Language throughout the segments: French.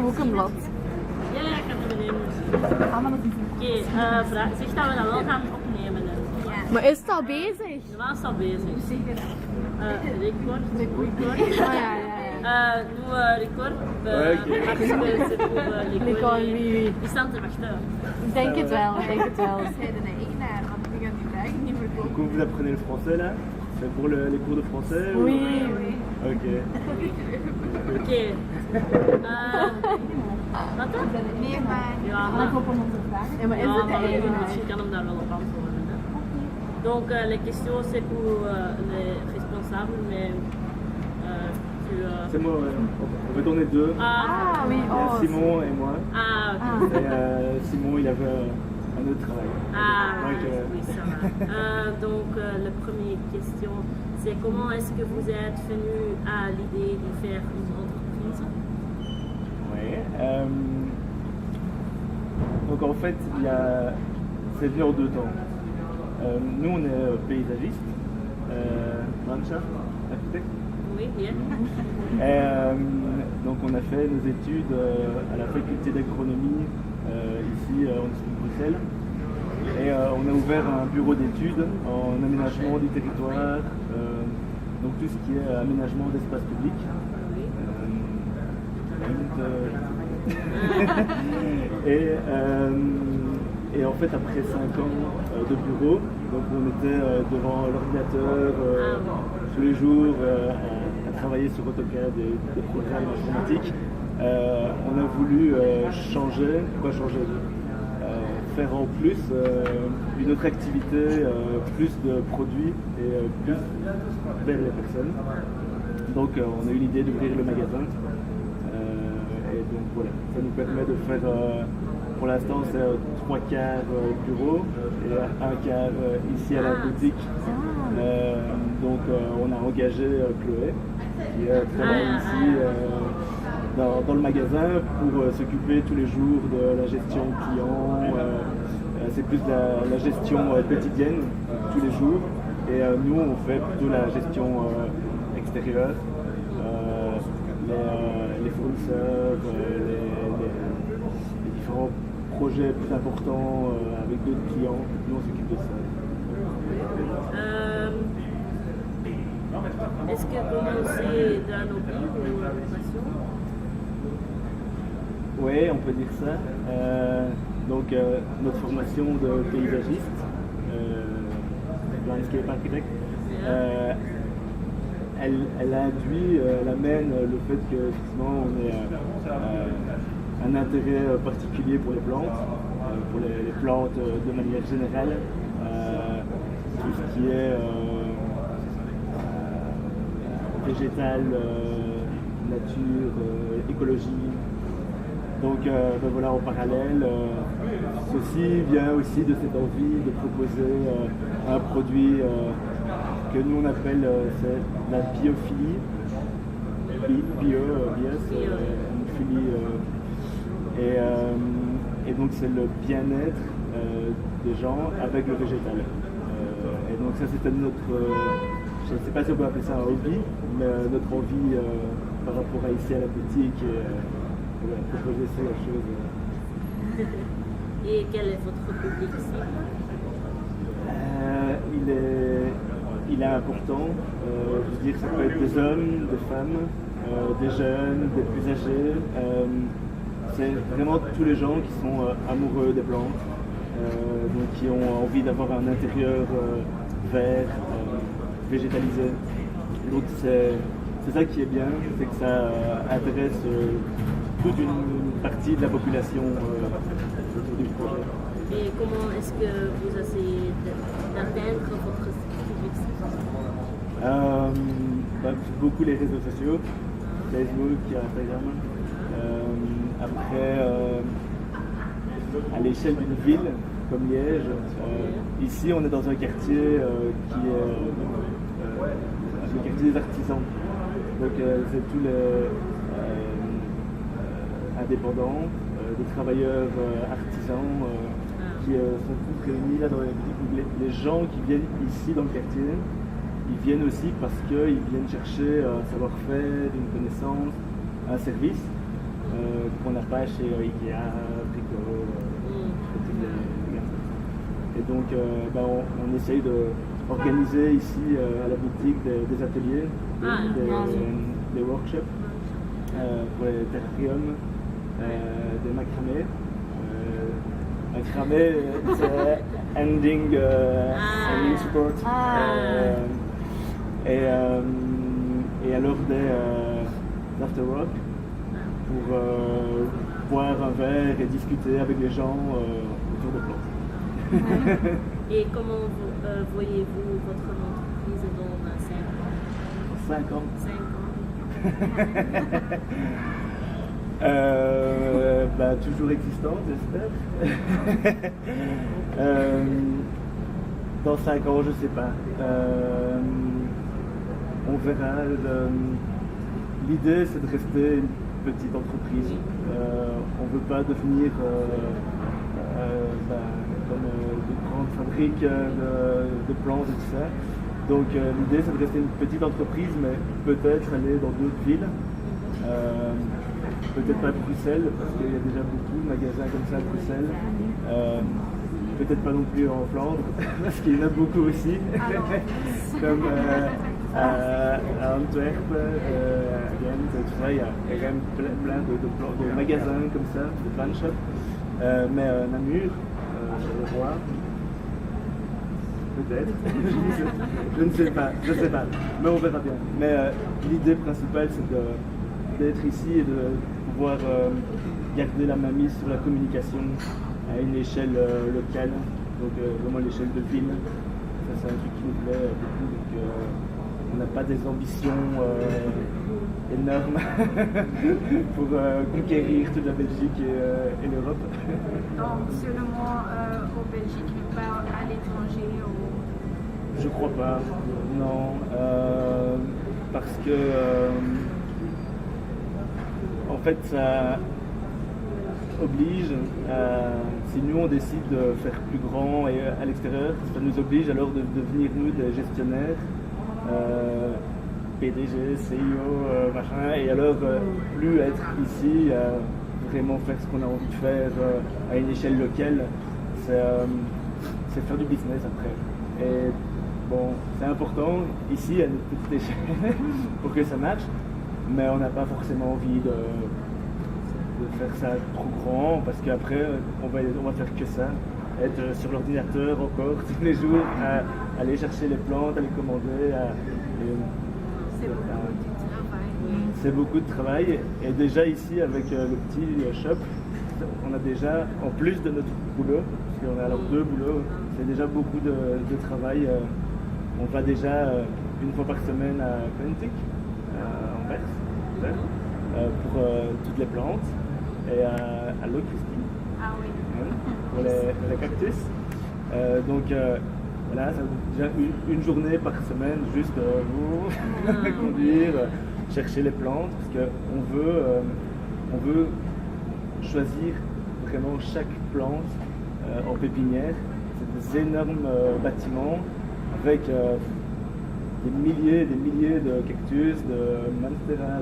ook een blad. Ja, ik kan het beneden. Oké, zeg dat we dat wel gaan opnemen. Hè. Maar is het al bezig? Normaal is het al bezig. Record. Ah ja. Nous record parce que c'est pour L'école, oui. Die staan te wachten. Ik denk het wel. Zij de eigenaar, want die gaan die vragen niet verkopen. Donc vous apprenez le français là? C'est pour les cours de français? Oui. Ok. Ok. Wat dan? Nee, maar Ja, Dan maar, kopen we onze vragen. Ja, maar is ja, het de maar eigenaar? misschien kan hem daar wel op antwoorden. Hè. Donc les questions c'est pour les responsables, mais tu... C'est moi, ouais. On peut tourner deux. Ah oui, Il y a oh. Simon et moi. Ah, ok. Et Simon, il avait un autre travail. Ah, Donc, oui, ça va. Donc, la première question, c'est comment est-ce que vous êtes venu à l'idée de faire une entreprise? Ouais. Donc en fait, c'est venu en deux temps. Nous, on est paysagistes, landschaft, architecte. Oui, bien. Et donc on a fait nos études à la faculté d'agronomie ici en dessous de Bruxelles. Et on a ouvert un bureau d'études en aménagement du territoire, donc tout ce qui est aménagement d'espace public. Et en fait, après 5 ans de bureau, donc on était devant l'ordinateur tous les jours à travailler sur AutoCAD des programmes informatiques. On a voulu changer. Pourquoi changer? Faire en plus une autre activité, plus de produits et plus vers les personnes. Donc on a eu l'idée d'ouvrir le magasin. Et donc voilà, ça nous permet de faire, pour l'instant c'est 3 quarts bureau et 1 quart ici à la boutique. Donc on a engagé Chloé qui travaille ici dans le magasin pour s'occuper tous les jours de la gestion client. C'est plus la gestion quotidienne tous les jours. Et nous on fait plutôt la gestion extérieure. Les fournisseurs, les différents projets plus importants avec d'autres clients, nous on s'occupe de ça. Est-ce que commencer d'un hobby ou une passion? Oui, on peut dire ça. Donc notre formation de paysagiste, landscape architect, elle induit, elle amène le fait qu'effectivement on ait un intérêt particulier pour les plantes, pour les plantes de manière générale, tout ce qui est végétal, nature, écologie. Donc voilà, en parallèle, ceci vient aussi de cette envie de proposer un produit que nous on appelle c'est la biophilie. Une philie. Et donc c'est le bien-être des gens avec le végétal. Et donc ça c'était notre, je ne sais pas si on peut appeler ça un hobby, mais notre envie par rapport à ici à la boutique et proposer ça la chose. Et quel est votre public ici? Il est important, je veux dire ça peut être des hommes, des femmes, des jeunes, des plus âgés. C'est vraiment tous les gens qui sont amoureux des plantes, donc qui ont envie d'avoir un intérieur vert, végétalisé. Donc c'est ça qui est bien, c'est que ça intéresse toute une partie de la population autour du projet. Et comment est-ce que vous essayez d'atteindre votre public? Beaucoup les réseaux sociaux, Facebook, Instagram. Après, à l'échelle d'une ville comme Liège, ici on est dans un quartier qui est le quartier des artisans. Donc c'est tous les indépendants, des travailleurs artisans qui sont tous réunis là dans les boutiques. Les gens qui viennent ici dans le quartier, ils viennent aussi parce qu'ils viennent chercher un savoir-faire, une connaissance, un service. qu'on n'a pas chez Ikea, Brico, toutes les gammes. Et donc on essaye d'organiser ici à la boutique des ateliers, des workshops pour les terrariums, des macramés. Macramé, c'est ending support. Et alors des after-work pour boire un verre et discuter avec les gens autour de plantes. Et comment voyez-vous votre entreprise dans 5 ans? 5 ans. Toujours existante, j'espère. Dans 5 ans, je sais pas. On verra. L'idée, c'est de rester une petite entreprise. On ne veut pas devenir comme de grandes fabriques de plantes et tout ça. Donc l'idée, c'est de rester une petite entreprise, mais peut-être aller dans d'autres villes. Peut-être pas à Bruxelles, parce qu'il y a déjà beaucoup de magasins comme ça à Bruxelles. Peut-être pas non plus en Flandre, parce qu'il y en a beaucoup aussi. Comme à Antwerp, à Ghent, tout ça, il y a quand même plein de magasins comme ça, de plant shops. Mais Namur, le roi, peut-être, je ne sais pas, mais on verra bien. Mais l'idée principale, c'est d'être ici et de pouvoir garder la main mise sur la communication à une échelle locale, donc vraiment l'échelle de ville. Ça, c'est un truc qui nous plaît beaucoup, donc on n'a pas des ambitions énormes pour conquérir toute la Belgique et l'Europe. Donc seulement au Belgique, mais pas à l'étranger Je crois pas, non, parce que en fait ça oblige, si nous on décide de faire plus grand et à l'extérieur, ça nous oblige alors de devenir nous des gestionnaires, PDG, CEO, machin, et alors plus être ici, vraiment faire ce qu'on a envie de faire à une échelle locale, c'est faire du business après. Et bon, c'est important ici à notre petite échelle pour que ça marche, mais on n'a pas forcément envie de faire ça trop grand, parce qu'après on va faire que ça, être sur l'ordinateur encore tous les jours, à aller chercher les plantes, à les commander. C'est beaucoup de travail. Et déjà ici avec le petit shop, on a déjà, en plus de notre boulot, parce qu'on a alors 2 boulots, c'est déjà beaucoup de travail. On va déjà une fois par semaine à Quentic, en Perse, pour toutes les plantes, et à l'eau Christine, pour les cactus. Donc voilà, ça déjà une journée par semaine, juste conduire, chercher les plantes, parce qu'on veut choisir vraiment chaque plante en pépinière. C'est des énormes bâtiments avec des milliers de cactus, de monstera,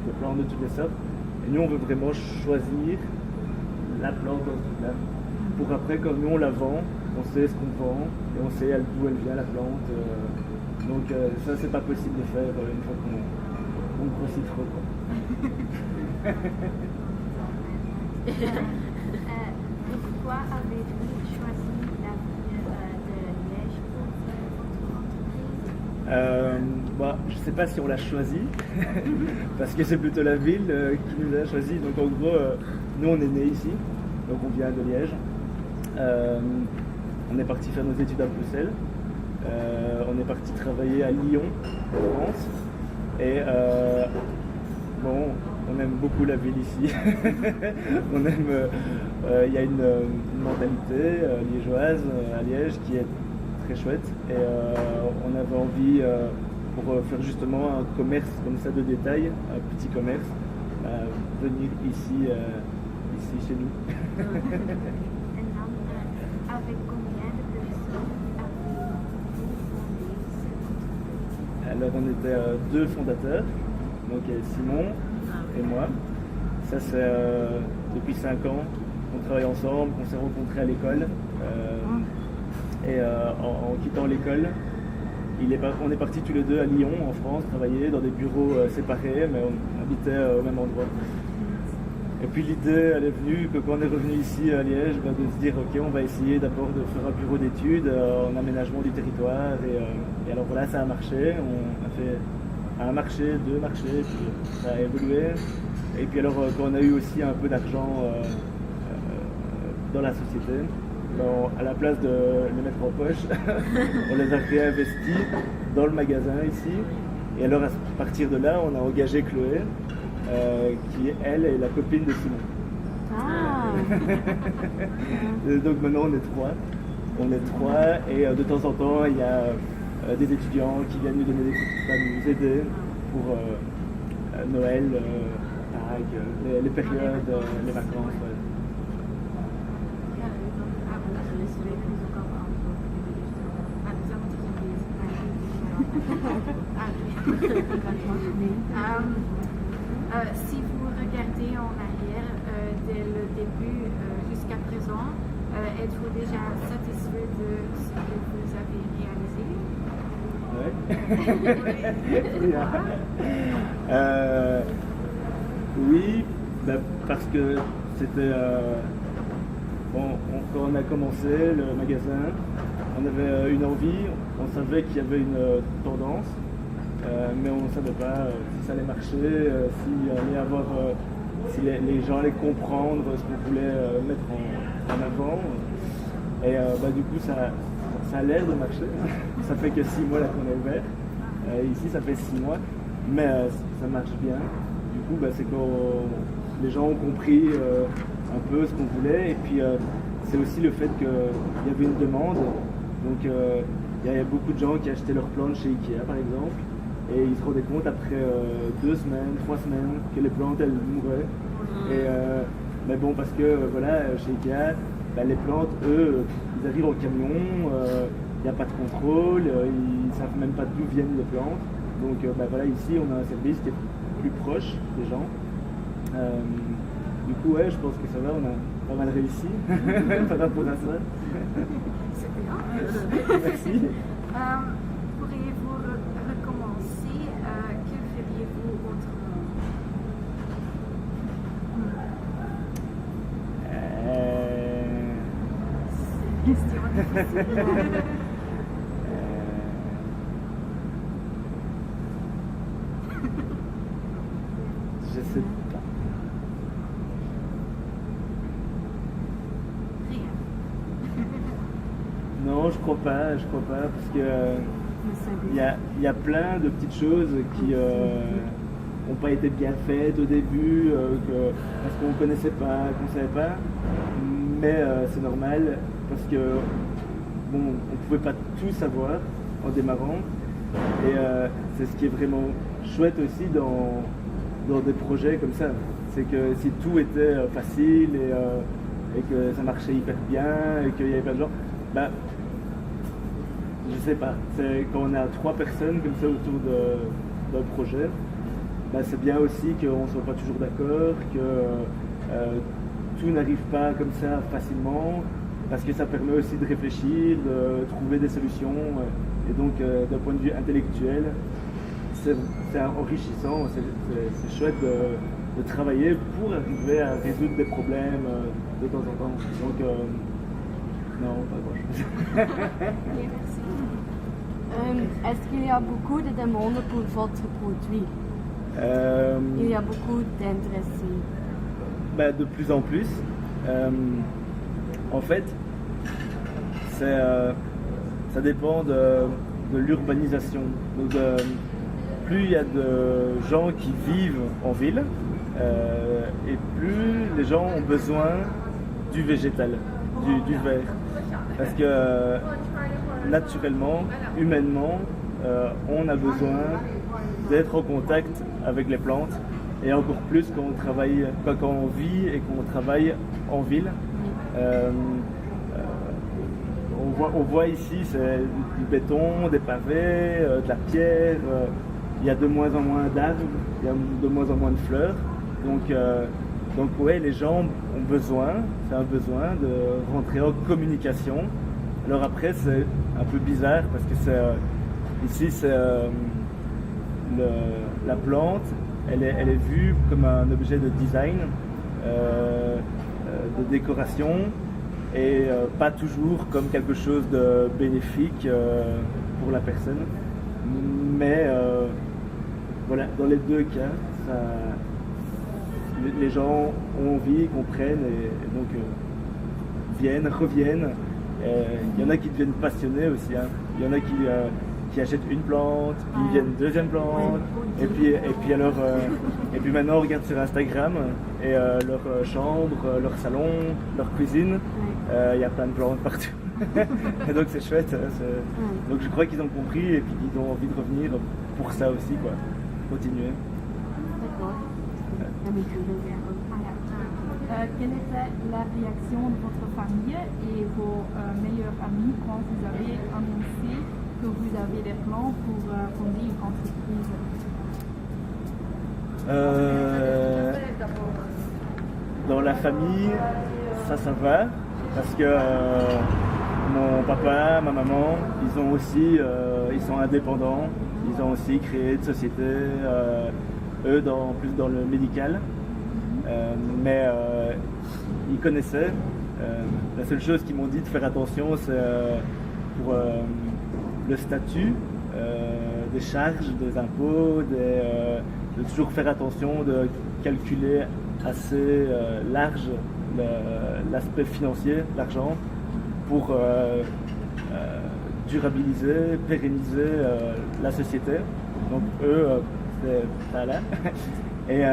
de plantes de toutes les sortes. Et nous, on veut vraiment choisir la plante dans pour après, quand nous on la vend, on sait ce qu'on vend et on sait d'où elle vient la plante. Donc ça, c'est pas possible de faire une fois qu'on grossit trop. Pourquoi avez-vous choisi la ville de Liège pour votre entreprise? Je sais pas si on l'a choisi, parce que c'est plutôt la ville qui nous a choisi. Donc en gros, nous on est nés ici, donc on vient de Liège. On est parti faire nos études à Bruxelles. On est parti travailler à Lyon, en France. Et on aime beaucoup la ville ici. On aime. Il y a une mentalité liégeoise à Liège qui est très chouette. Et on avait envie, pour faire justement un commerce comme ça de détail, un petit commerce, venir ici chez nous. Avec combien de personnes avez-vous fondé cette entreprise? Alors on était 2 fondateurs, donc Simon et moi. Ça c'est depuis 5 ans qu'on travaille ensemble, qu'on s'est rencontrés à l'école. Et en quittant l'école, on est partis tous les deux à Lyon, en France, travailler dans des bureaux séparés, mais on habitait au même endroit. Et puis l'idée, elle est venue que quand on est revenu ici à Liège, de se dire ok, on va essayer d'abord de faire un bureau d'études en aménagement du territoire. Et alors voilà, ça a marché. On a fait un marché, 2 marchés, puis ça a évolué. Et puis alors quand on a eu aussi un peu d'argent dans la société, à la place de les mettre en poche, on les a réinvestis dans le magasin ici. Et alors à partir de là, on a engagé Chloé, qui elle est la copine de Simon. Ah. Et donc maintenant on est 3. On est 3 et de temps en temps il y a des étudiants qui viennent nous donner des coups de main, nous aider pour Noël, Pâques, les périodes, les vacances. Ouais. Si vous regardez en arrière, dès le début jusqu'à présent, êtes-vous déjà satisfait de ce que vous avez réalisé? Oui, parce que c'était quand on a commencé le magasin, on avait une envie, on savait qu'il y avait une tendance, mais on ne savait pas si ça allait marcher, si les gens allaient comprendre ce qu'on voulait mettre en avant. Et du coup, ça a l'air de marcher. Ça fait que 6 mois là qu'on est ouvert. Ici, ça fait 6 mois, mais ça marche bien. Du coup, c'est quand les gens ont compris un peu ce qu'on voulait. Et puis, c'est aussi le fait qu'il y avait une demande. Donc, il y a beaucoup de gens qui achetaient leurs plantes chez Ikea, par exemple. Et ils se rendaient compte après 2 semaines, 3 semaines que les plantes elles mouraient. Et, mais bon, parce que voilà, chez Ikea, les plantes, eux, ils arrivent en camion, il n'y a pas de contrôle, ils ne savent même pas d'où viennent les plantes. Donc voilà, ici on a un service qui est plus proche des gens. Du coup, ouais, je pense que ça va, on a pas mal réussi par rapport à ça. C'est bien. Merci. Pourriez-vous recommencer? Que feriez-vous autrement? Question difficile. Je sais pas. Rien. Non, je crois pas, parce que il y a plein de petites choses qui n'ont pas été bien faites au début, parce qu'on ne connaissait pas, qu'on ne savait pas. Mais c'est normal, parce que on ne pouvait pas tout savoir en démarrant. Et c'est ce qui est vraiment chouette aussi dans des projets comme ça. C'est que si tout était facile et que ça marchait hyper bien et qu'il y avait plein de gens, je sais pas, c'est quand on a 3 personnes comme ça autour d'un projet, c'est bien aussi qu'on ne soit pas toujours d'accord, que tout n'arrive pas comme ça facilement, parce que ça permet aussi de réfléchir, de trouver des solutions, et donc d'un point de vue intellectuel, c'est enrichissant, c'est chouette de travailler pour arriver à résoudre des problèmes de temps en temps. Donc, non, pas grand-chose. Merci. Est-ce qu'il y a beaucoup de demandes pour votre produit? Il y a beaucoup d'intéressés. De plus en plus. En fait, ça dépend de l'urbanisation. Donc, plus il y a de gens qui vivent en ville, et plus les gens ont besoin du végétal, du vert. Parce que naturellement, humainement, on a besoin d'être en contact avec les plantes, et encore plus quand on vit et qu'on travaille en ville. On voit ici, c'est du béton, des pavés, de la pierre. Il y a de moins en moins d'arbres, il y a de moins en moins de fleurs. Donc Donc ouais, les gens ont besoin, c'est un besoin de rentrer en communication. Alors après, c'est un peu bizarre parce que ici, c'est la plante, elle est vue comme un objet de design, de décoration, et pas toujours comme quelque chose de bénéfique pour la personne. Mais voilà, dans les deux cas, les gens ont envie, comprennent et donc viennent, reviennent. Il y en a qui deviennent passionnés aussi. Hein. Il y en a qui achètent une plante, puis ils viennent une deuxième plante, et puis maintenant on regarde sur Instagram et leur chambre, leur salon, leur cuisine, il y a plein de plantes partout. Et donc c'est chouette. Donc je crois qu'ils ont compris et puis qu'ils ont envie de revenir pour ça aussi, quoi. Continuer. D'accord. Quelle était la réaction de votre famille et vos meilleurs amis quand vous avez annoncé que vous avez des plans pour fonder une entreprise? Dans la famille, ça va, parce que mon papa, ma maman, ils sont indépendants, ils ont aussi créé une société, eux plus dans le médical. Mais ils connaissaient. La seule chose qu'ils m'ont dit de faire attention, c'est pour le statut, des charges, des impôts, de toujours faire attention de calculer assez large l'aspect financier, l'argent, pour durabiliser, pérenniser la société. Donc eux, c'est ça là. Et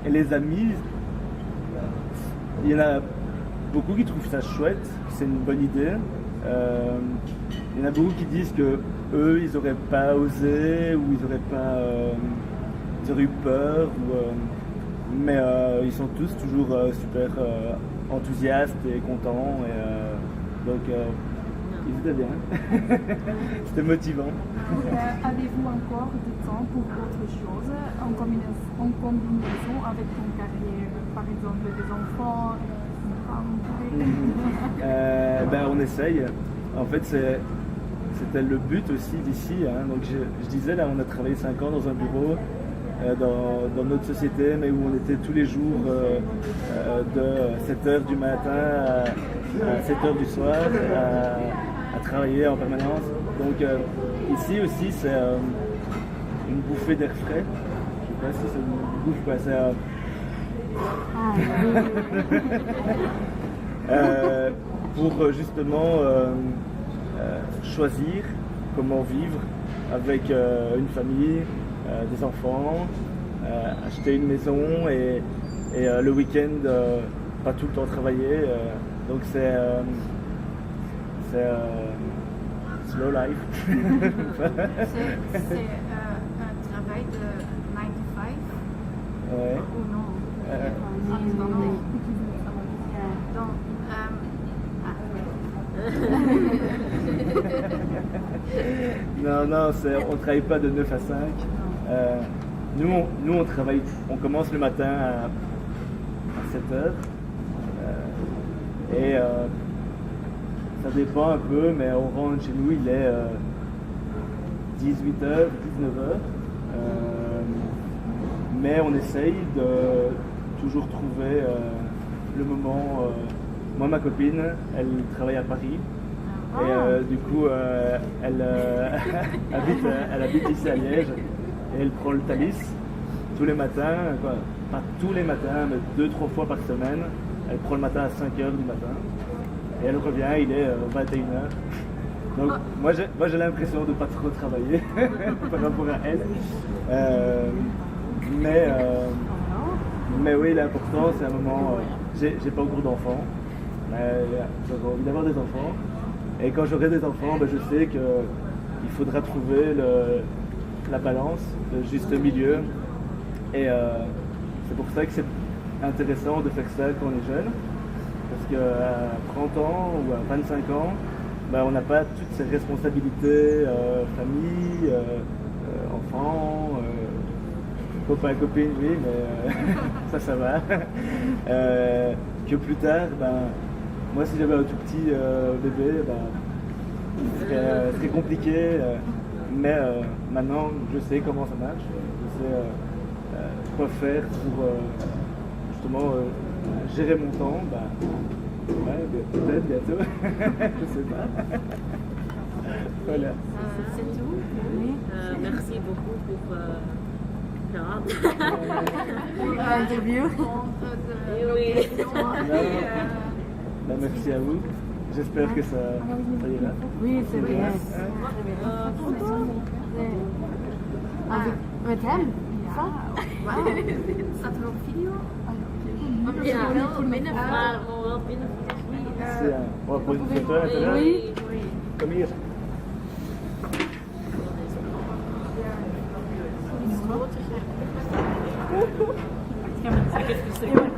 les amis, il y en a beaucoup qui trouvent ça chouette, que c'est une bonne idée. Il y en a beaucoup qui disent que eux, ils n'auraient pas osé ou ils auraient eu peur. Mais ils sont tous toujours super enthousiastes et contents. Et, donc ils étaient bien. C'était motivant. Avez-vous encore du temps pour autre chose en combinaison avec ton carrière, par exemple des enfants, on essaye. En fait, c'était le but aussi d'ici. Hein. Donc je disais, là, on a travaillé 5 ans dans un bureau dans notre société, mais où on était tous les jours de 7h du matin à 7h du soir à travailler en permanence. Donc ici aussi, c'est une bouffée d'air frais. Je ne sais pas si c'est une bouffe, quoi. Pour justement choisir comment vivre avec une famille, des enfants, acheter une maison et le week-end pas tout le temps travailler. Donc c'est slow life. C'est un travail de 9 to 5 Ouais. ou non? Non, on ne travaille pas de 9 à 5. Nous on travaille, on commence le matin à 7h. Et ça dépend un peu, mais on rentre chez nous, il est 18h, 19h. Mais on essaye de toujours trouver le moment. Moi, ma copine, elle travaille à Paris. Et du coup, elle habite ici à Liège. Et elle prend le Thalys tous les matins, pas tous les matins, mais 2-3 fois par semaine. Elle prend le matin à 5h du matin. Et elle revient, il est 21h. Donc moi j'ai l'impression de ne pas trop travailler par rapport à elle. Mais oui, l'important c'est un moment. J'ai pas encore d'enfants, mais j'aurais envie d'avoir des enfants. Et quand j'aurai des enfants, je sais qu'il faudra trouver la balance, le juste milieu. Et c'est pour ça que c'est intéressant de faire ça quand on est jeune. Parce qu'à 30 ans ou à 25 ans, on n'a pas toutes ces responsabilités, famille, enfants, Copain, copine, oui, mais ça va. Que plus tard, moi si j'avais un tout petit bébé, ce serait compliqué. Mais maintenant, je sais comment ça marche. Je sais quoi faire pour justement gérer mon temps. Peut-être bientôt. Je sais pas. Voilà. C'est tout. Oui. Merci beaucoup pour L'interview. oui. Merci à vous. J'espère que ça ira. Oui, c'est bien. Met hem? Staat er ook video? Ja, wel binnen, maar wel binnen. On va poser une photo à l'intérieur. Oui. Comme hier. Ik ga met het